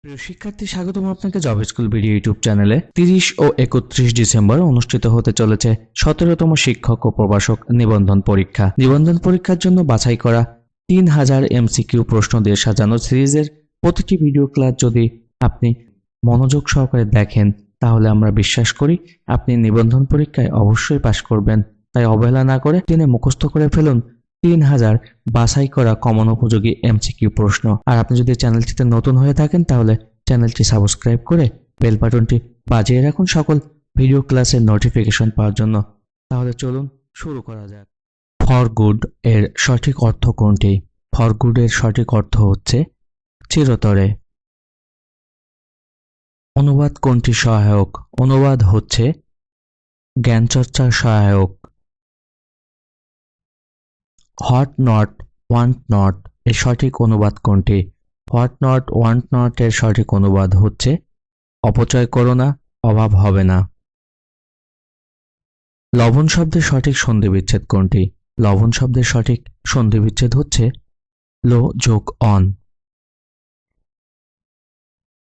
প্রিয় শিক্ষার্থী, স্বাগতম আপনাকে জব স্কুল ভিডিও ইউটিউব চ্যানেলে। 30 ও 31 ডিসেম্বর অনুষ্ঠিত হতে চলেছে 17তম শিক্ষক ও প্রভাষক নিবন্ধন পরীক্ষা। নিবন্ধন পরীক্ষার জন্য বাছাই করা 3000 MCQ প্রশ্ন দিয়ে সাজানো সিরিজের প্রতিটি ভিডিও ক্লাস যদি আপনি মনোযোগ সহকারে দেখেন, তাহলে আমরা বিশ্বাস করি আপনি নিবন্ধন পরীক্ষায় অবশ্যই পাশ করবেন। তাই অবহেলা না করে টেনে মুখস্থ করে ফেলুন 3000 বাছাই করা কমন উপযোগী MCQ প্রশ্ন। আর আপনি যদি চ্যানেলটিতে নতুন হয়ে থাকেন, তাহলে চ্যানেলটি সাবস্ক্রাইব করে বেল বাটনটি বাজিয়ে রাখুন সকল ভিডিও ক্লাসের নোটিফিকেশন পাওয়ার জন্য। তাহলে চলুন শুরু করা যাক। ফর গুড এর সঠিক অর্থ কোনটি? ফর গুড এর সঠিক অর্থ হচ্ছে চিরতরে। অনুবাদ কোনটি সহায়ক? অনুবাদ হচ্ছে জ্ঞানচর্চার সহায়ক। হোয়াট নট ওয়ান্ট নট এর সঠিক অনুবাদ কোনটি? হোয়াট নট ওয়ান্ট নট এর সঠিক অনুবাদ হচ্ছে অপচয় করো না, অভাব হবে না। লবণ শব্দের সঠিক সন্ধিবিচ্ছেদ কোনটি? লবণ শব্দের সঠিক সন্ধিবিচ্ছেদ হচ্ছে লো যোগ অন।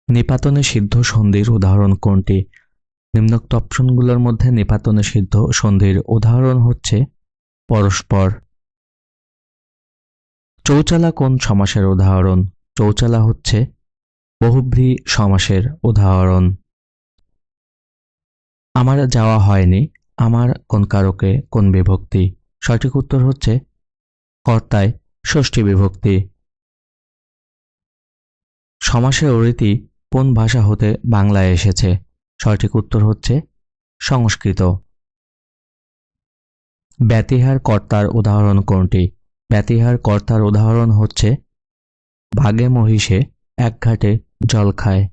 নিপাতনে সিদ্ধ সন্ধির উদাহরণ কোনটি? নিম্নোক্ত অপশনগুলোর মধ্যে নিপাতনে সিদ্ধ সন্ধির উদাহরণ হচ্ছে পরস্পর। চৌচালা কোন সমাসের উদাহরণ? চৌচালা হচ্ছে বহুব্রী সমাসের উদাহরণ। আমার যাওয়া হয়নি, আমার কোন কারকে কোন বিভক্তি? সঠিক উত্তর হচ্ছে কর্তায় ষষ্ঠী বিভক্তি। সমাসের রীতি কোন ভাষা হতে বাংলায় এসেছে? সঠিক উত্তর হচ্ছে সংস্কৃত। ব্যতিহার কর্তার উদাহরণ কোনটি? ব্যতিহার কর্তার উদাহরণ হচ্ছে ভাগে মহিষে এক ঘাটে জল খায়।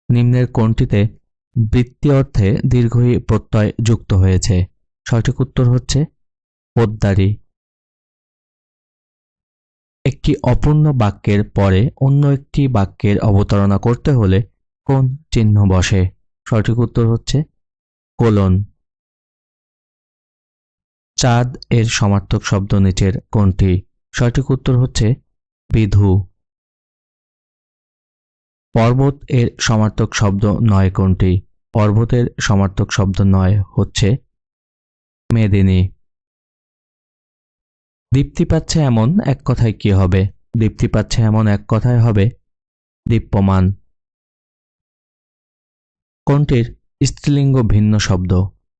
নিম্নের কোনটিতে বৃত্তি অর্থে দীর্ঘই প্রত্যয় যুক্ত হয়েছে? সঠিক উত্তর হচ্ছে পোদ্দারি। একটি অপূর্ণ বাক্যের পরে অন্য একটি বাক্যের অবতারণা করতে হলে কোন চিহ্ন বসে? সঠিক উত্তর হচ্ছে কোলন। চাঁদ এর সমার্থক শব্দ নিচের কোনটি? সঠিক উত্তর হচ্ছে বিধু। পর্বত এর সমার্থক শব্দ নয় কোনটি? পর্বতের সমার্থক শব্দ নয় হচ্ছে মেদিনী। দীপ্তি পাচ্ছে এমন এক কথায় কি হবে? দীপ্তি পাচ্ছে এমন এক কথায় হবে দীপ্যমান। কোনটির স্ত্রীলিঙ্গ ভিন্ন শব্দ?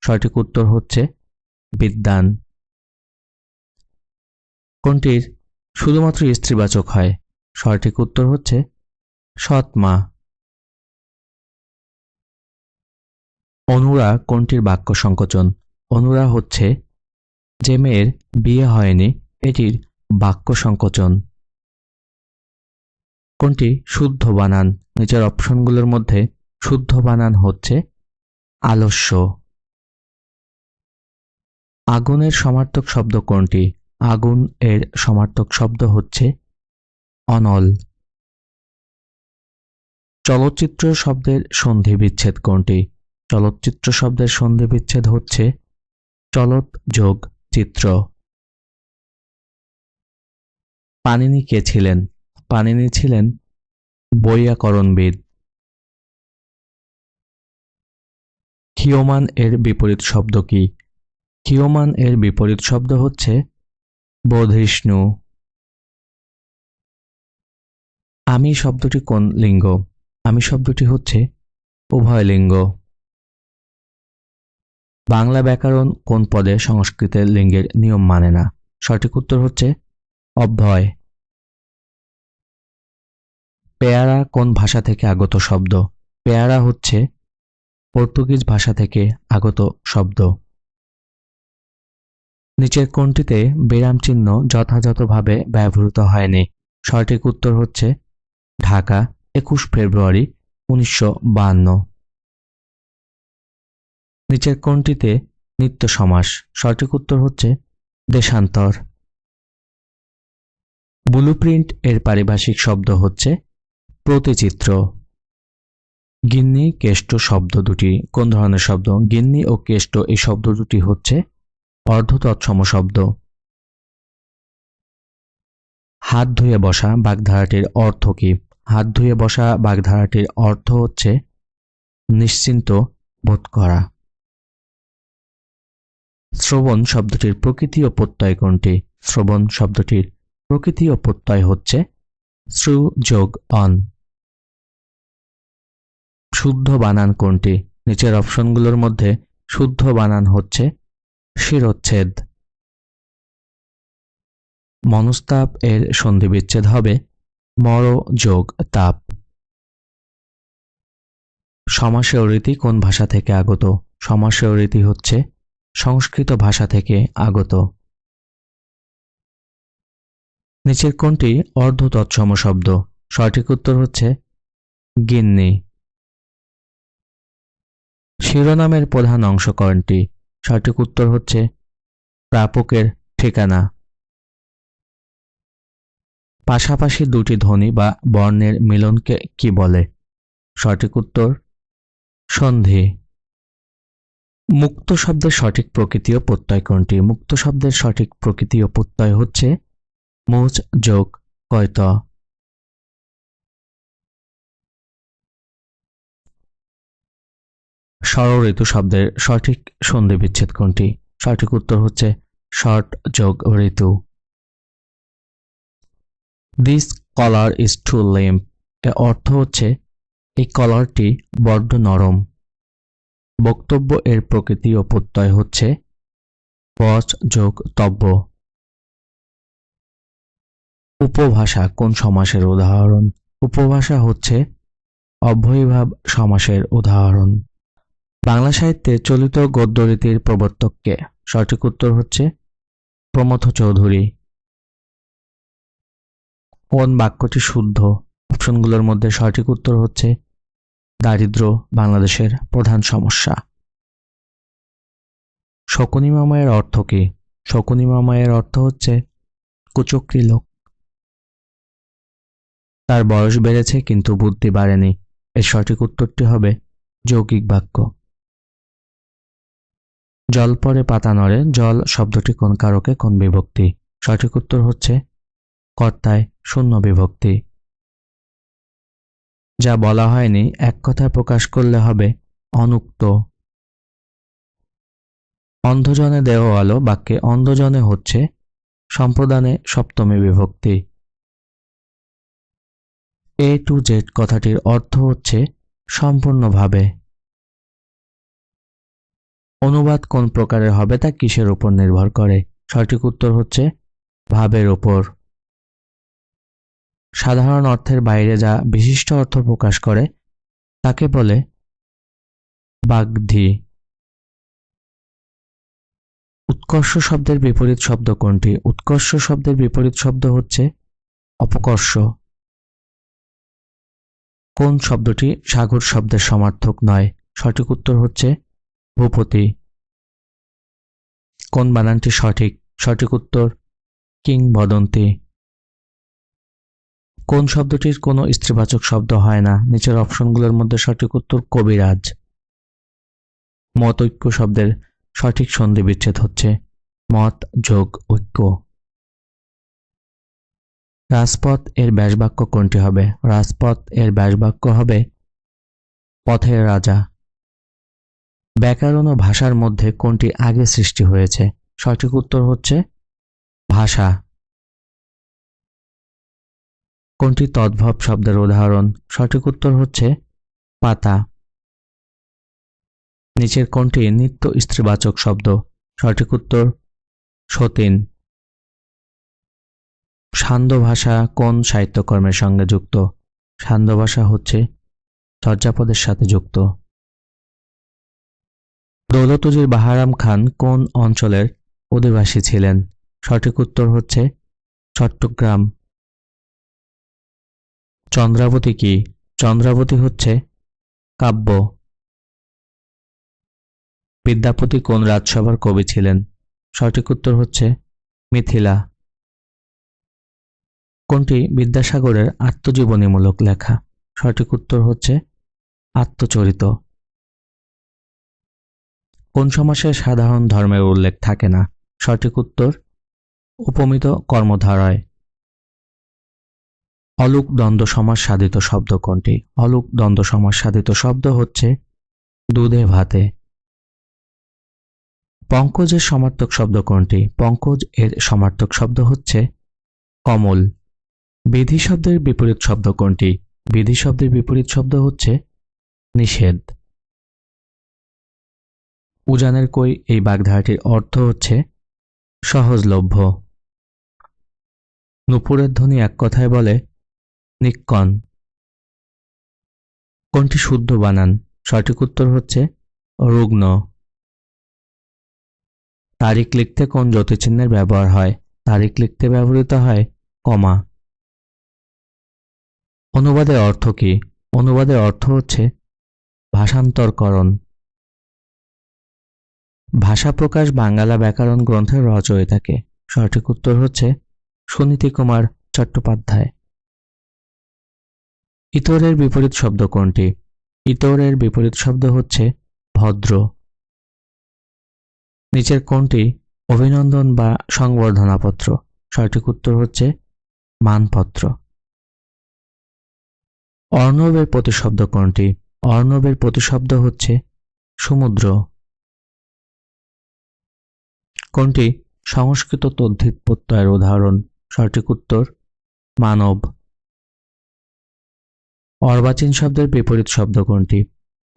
সঠিক উত্তর হচ্ছে বিদ্বান। কোনটির শুধুমাত্র স্ত্রীবাচক হয়? সঠিক উত্তর হচ্ছে সৎমা। অনুরা কোনটির বাক্য সংকোচন? অনুরা হচ্ছে যে মেয়ের বিয়ে হয়নি, এটির বাক্য সংকোচন। কোনটি শুদ্ধ বানান? নিচের অপশনগুলোর মধ্যে শুদ্ধ বানান হচ্ছে আলস্য। আগুনের সমার্থক শব্দ কোনটি? আগুন এর সমার্থক শব্দ হচ্ছে অনল। চলচ্চিত্র শব্দের সন্ধি বিচ্ছেদ কোনটি? চলচ্চিত্র শব্দের সন্ধি বিচ্ছেদ হচ্ছে চলত যোগ চিত্র। পাণিনি কে ছিলেন? পাণিনি ছিলেন বৈয়াকরণবিদ। ক্ষীয়মান এর বিপরীত শব্দ কি? ক্ষীয়মান এর বিপরীত শব্দ হচ্ছে বোধিষ্ণু। আমি শব্দটি কোন লিঙ্গ? আমি শব্দটি হচ্ছে উভয় লিঙ্গ। বাংলা ব্যাকরণ কোন পদে সংস্কৃতের লিঙ্গের নিয়ম মানে না? সঠিক উত্তর হচ্ছে অব্যয়। পেয়ারা কোন ভাষা থেকে আগত শব্দ? পেয়ারা হচ্ছে পর্তুগিজ ভাষা থেকে আগত শব্দ। নিচের কোনটিতে বিরাম চিহ্ন যথাযথভাবে ব্যবহৃত হয়নি? সঠিক উত্তর হচ্ছে ঢাকা 21 ফেব্রুয়ারি 1952। নিচের কোনটিতে নিত্য সমাস? সঠিক উত্তর হচ্ছে দেশান্তর। ব্লুপ্রিন্ট এর পারিভাষিক শব্দ হচ্ছে প্রতিচিত্র। গিন্নি কেষ্ট শব্দ দুটি কোন ধরনের শব্দ? গিন্নি ও কেষ্ট এই শব্দ দুটি হচ্ছে অর্ধতৎসম শব্দ। হাত ধুয়ে বসা বাগধারাটির অর্থ কি? হাত ধুয়ে বসা বাগধারাটির অর্থ হচ্ছে নিশ্চিন্ত বোধ করা। শ্রবণ শব্দটির প্রকৃতি ও প্রত্যয় কোনটি? শ্রবণ শব্দটির প্রকৃতি ও প্রত্যয় হচ্ছে শ্রু যোগ অন। শুদ্ধ বানান কোনটি? নিচের অপশনগুলোর মধ্যে শুদ্ধ বানান হচ্ছে শিরোচ্ছেদ। মনস্তাপ এর সন্ধিবিচ্ছেদ হবে মর যোগ তাপ। সমাসেয় রীতি কোন ভাষা থেকে আগত? সমাসেয় রীতি হচ্ছে সংস্কৃত ভাষা থেকে আগত। নিচের কোনটি অর্ধ তৎসম শব্দ? সঠিক উত্তর হচ্ছে গিন্নি। শিরোনামের প্রধান অংশ কোনটি? সঠিক উত্তর হচ্ছে প্রাপকের ঠিকানা। পাশাপাশি দুটি ধ্বনি বা বর্ণের মিলনকে কি বলে? সঠিক উত্তর সন্ধি। মুক্ত শব্দের সঠিক প্রকৃতি ও প্রত্যয় কোনটি? মুক্ত শব্দের সঠিক প্রকৃতি ও প্রত্যয় হচ্ছে মুচ যোগ কয়ত। ষড়ঋতু শব্দের সঠিক সন্ধি বিচ্ছেদ কোনটি? সঠিক উত্তর হচ্ছে শর্ট যোগ ঋতু। This colour is too limp এর অর্থ হচ্ছে এই কলারটি বড্ড নরম। বক্তব্য এর প্রকৃতি ও প্রত্যয় হচ্ছে বচ যোগ তব্য। উপভাষা কোন সমাসের উদাহরণ? উপভাষা হচ্ছে অব্যয়ীভাব সমাসের উদাহরণ। বাংলা সাহিত্যে চলিত গদ্যরীতির প্রবর্তক কে? সঠিক উত্তর হচ্ছে প্রমথ চৌধুরী। কোন বাক্যটি শুদ্ধ? অপশনগুলোর মধ্যে সঠিক উত্তর হচ্ছে দারিদ্র্য বাংলাদেশের প্রধান সমস্যা। শকুনি মামায়ের অর্থ কি? শকুনি মামায়ের অর্থ হচ্ছে কুচক্রী লোক। তার বয়স বেড়েছে কিন্তু বুদ্ধি বাড়েনি। এর সঠিক উত্তরটি হবে যৌগিক বাক্য। জল পড়ে পাতা নড়ে, জল শব্দটি কোন কারকে কোন বিভক্তি? সঠিক উত্তর হচ্ছে কর্তায় শূন্য বিভক্তি। যা বলা হয়নি এক কথায় প্রকাশ করলে হবে অনুক্ত। অন্ধজনে দেহ আলো বাক্যে অন্ধজনে হচ্ছে সম্প্রদানে সপ্তমী বিভক্তি। এ টু জেড কথাটির অর্থ হচ্ছে সম্পূর্ণভাবে। অনুবাদ কোন প্রকারের হবে তা কিসের উপর নির্ভর করে? সঠিক উত্তর হচ্ছে ভাবের উপর। সাধারণ অর্থের বাইরে যা বিশিষ্ট অর্থ প্রকাশ করে তাকে বলে বাগ্ধি। উৎকর্ষ শব্দের বিপরীত শব্দ কোনটি? উৎকর্ষ শব্দের বিপরীত শব্দ হচ্ছে অপকর্ষ। কোন শব্দটি সাগর শব্দের সমার্থক নয়? সঠিক উত্তর হচ্ছে ভূপতি। কোন বানানটি সঠিক? সঠিক উত্তর কিংবদন্তি। কোন শব্দটির কোনো স্ত্রীবাচক শব্দ হয় না? নিচের অপশনগুলোর মধ্যে সঠিক উত্তর কবিরাজ। মতৈক্য শব্দের সঠিক সন্ধি বিচ্ছেদ হচ্ছে মত যোগ ঐক্য। রাজপথ এর ব্যাসবাক্য কোনটি হবে? রাজপথ এর ব্যাসবাক্য হবে পথের রাজা। ব্যাকরণ ও ভাষার মধ্যে কোনটি আগে সৃষ্টি হয়েছে? সঠিক উত্তর হচ্ছে ভাষা। কোনটি তদ্ভব শব্দের উদাহরণ? সঠিক উত্তর হচ্ছে পাতা। নিচের কোনটি নিত্য স্ত্রীবাচক শব্দ? সঠিক উত্তর সতীন। সান্ধ্য ভাষা কোন সাহিত্যকর্মের সঙ্গে যুক্ত? সান্ধ্য ভাষা হচ্ছে চর্যাপদের সাথে যুক্ত। দৌলতউজির বাহারাম খান কোন অঞ্চলের অধিবাসী ছিলেন? সঠিক উত্তর হচ্ছে চট্টগ্রাম। চন্দ্রাবতী কি? চন্দ্রাবতী হচ্ছে কাব্য। বিদ্যাপতি কোন রাজসভার কবি ছিলেন? সঠিক উত্তর হচ্ছে মিথিলা। কোনটি বিদ্যাসাগরের আত্মজীবনীমূলক লেখা? সঠিক উত্তর হচ্ছে আত্মচরিত। কোন সমাসে সাধারণ ধর্মের উল্লেখ থাকে না? সঠিক উত্তর উপমিত কর্মধারয়। অলুক দ্বন্দ্ব সমাস সাধিত শব্দ কোনটি? অলুক দ্বন্দ্ব সমাস সাধিত শব্দ হচ্ছে দুধে ভাতে। পঙ্কজের সমার্থক শব্দ কোনটি? পঙ্কজ এর সমার্থক শব্দ হচ্ছে কমল। বিধি শব্দের বিপরীত শব্দ কোনটি? বিধি শব্দের বিপরীত শব্দ হচ্ছে নিষেধ। উজানের কই এই বাগধারাটির অর্থ হচ্ছে সহজলভ্য। নূপুরের ধ্বনি এক কথায় বলে নিক্কণ। কোনটি শুদ্ধ বানান? সঠিক উত্তর হচ্ছে রুগ্ন। তারিখ লিখতে কোন জ্যোতিচিহ্নের ব্যবহার হয়? তারিখ লিখতে ব্যবহৃত হয় কমা। অনুবাদের অর্থ কি? অনুবাদের অর্থ হচ্ছে ভাষান্তরকরণ। ভাষা প্রকাশ বাঙ্গালা ব্যাকরণ গ্রন্থের রচয়িতাকে? সঠিক উত্তর হচ্ছে সুনীতি কুমার চট্টোপাধ্যায়। ইতরের বিপরীত শব্দ কোনটি? ইতরের বিপরীত শব্দ হচ্ছে ভদ্র। নিচের কোনটি অভিনন্দন বা সংবর্ধনাপত্র? সঠিক উত্তর হচ্ছে মানপত্র। অর্ণবের প্রতিশব্দ কোনটি? অর্ণবের প্রতিশব্দ হচ্ছে সমুদ্র। কোনটি সংস্কৃত তদ্ধিত প্রত্যয়ের উদাহরণ? সঠিক উত্তর মানব। অর্বাচীন শব্দের বিপরীত শব্দ কোনটি?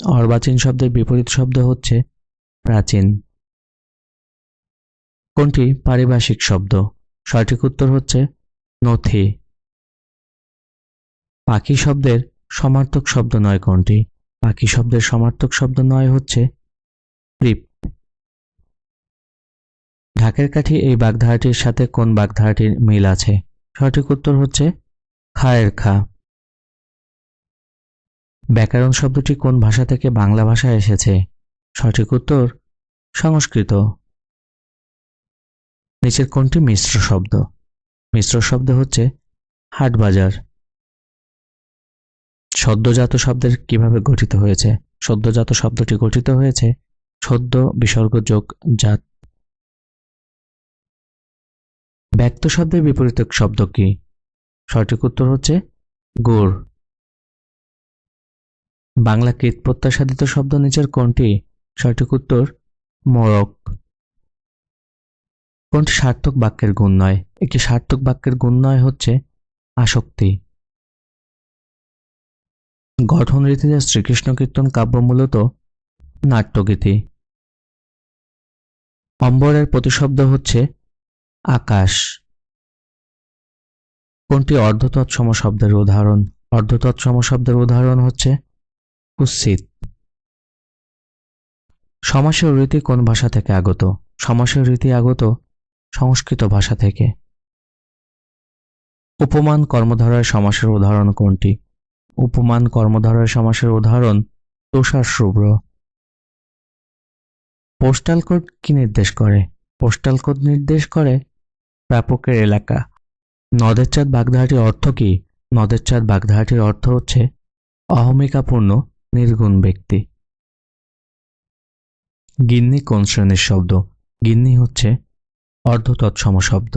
অর্বাচীন শব্দের বিপরীত শব্দ হচ্ছে প্রাচীন। কোনটি পারিভাষিক শব্দ? সঠিক উত্তর হচ্ছে নথি। পাখি শব্দের সমার্থক শব্দ নয় কোনটি? পাখি শব্দের সমার্থক শব্দ নয় হচ্ছে প্রিপ। ঢাকের কাঠি এই বাগধারাটির সাথে কোন বাগধারাটির মিল আছে? সঠিক উত্তর হচ্ছে খায়ের খা। ব্যাকরণ শব্দটি কোন ভাষা থেকে বাংলা ভাষায় এসেছে? সঠিক উত্তর সংস্কৃত। নিচের কোনটি মিশ্র শব্দ? মিশ্র শব্দ হচ্ছে হাটবাজার। সদ্যজাত শব্দের কিভাবে গঠিত হয়েছে? সদ্যজাত শব্দটি গঠিত হয়েছে সদ্য বিসর্গ যোগ জাত। ব্যক্ত শব্দের বিপরীত শব্দ কি? সঠিক উত্তর হচ্ছে গুড়। বাংলা কৃৎপ্রত্যয় সাধিত শব্দ নিচের কোনটি? সঠিক উত্তর মোড়ক। কোনটি সার্থক বাক্যের গুণ নয়? একটি সার্থক বাক্যের গুণ নয় হচ্ছে আসক্তি। গঠন রীতিতে শ্রীকৃষ্ণ কীর্তন কাব্য মূলত নাট্যগীতি। অম্বরের প্রতিশব্দ হচ্ছে আকাশ। কোনটি অর্ধতৎসম শব্দের উদাহরণ? অর্ধতৎসম শব্দের উদাহরণ হচ্ছে কুৎসিত। সমাসের রীতি কোন ভাষা থেকে আগত? সমাসের রীতি আগত সংস্কৃত ভাষা থেকে। উপমান কর্মধারয় সমাসের উদাহরণ কোনটি? উপমান কর্মধারয় সমাসের উদাহরণ তুষার শুভ্র। পোস্টাল কোড কি নির্দেশ করে? পোস্টাল কোড নির্দেশ করে ব্যাপকের এলাকা। নদের চাঁদ বাগধারাটির অর্থ কি? নদের চাঁদ বাগধারাটির অর্থ হচ্ছে অহমিকাপূর্ণ নির্গুণ ব্যক্তি। গিন্নি কোন শ্রেণীর শব্দ? গিন্নি হচ্ছে অর্ধতৎসম শব্দ।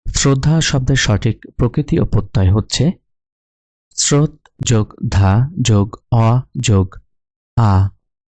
শ্রদ্ধা শব্দের সঠিক প্রকৃতি ও প্রত্যয় হচ্ছে স্রোত যোগ ধা যোগ অ যোগ আ।